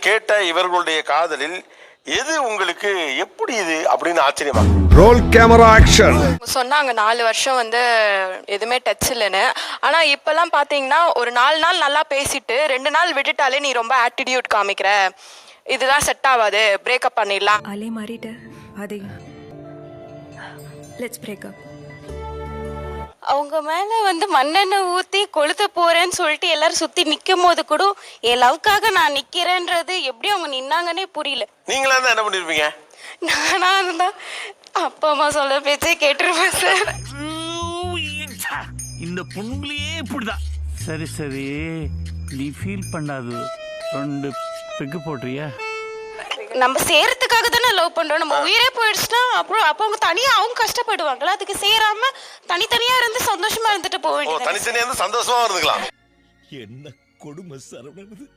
கேட்ட இவர்களுடைய காதலில் எது உங்களுக்கு எப்படி இது அப்படின்னு ஆச்சரியமா? Role camera action. சொன்னாங்க 4 வருஷம் வந்து எதுவுமே டச் இல்லைன்னு. ஆனா இப்பெல்லாம் பாத்தீங்கன்னா ஒரு 4 நாள் நல்லா பேசிட்டு 2 நாள் விட்டுட்டாலே நீ ரொம்ப ஆட்டிடியூட் காமிக்கிற, இதுதான் செட் ஆகாது, பிரேக்கப் பண்ணிடலாம். அலே மாறிட்ட அதே லெட்ஸ் பிரேக் அப். அவங்க மேல வந்து மண்ணெண்ணெய் ஊத்தி கொளுத்த போறேன்னு சொல்லிட்டு எல்லாரும் சுத்தி நிக்கும் போது கூட என் லவ்க்காக நான் நிக்கிறேன்றது எப்படி அவங்க நின்னாங்கன்னே புரியல. நீங்களா தான் என்ன பண்ணிருப்பீங்க? நானா இருந்தா அப்பா அம்மா சொல்ல பேச்சே கேட்டுருப்பேன் சார். இந்த பொண்ணுங்களே இப்படிதான். சரி சரி, நீ ஃபீல் பண்ணாது. 2 பெக்கு போடுறியா? நம்ம சேரத்துக்காக தானே லவ் பண்றோம். நம்ம உயிரே போயிடுச்சுன்னா அப்புறம் அப்போ அவங்க தனியா அவங்க கஷ்டப்படுவாங்களா? அதுக்கு சேராம தனித்தனியா இருந்து சந்தோஷமா இருந்துட்டு போக வேண்டியது. தனித்தனியா இருந்து சந்தோஷமா இருந்துக்கலாம். என்ன கொடுமை சரவணன்.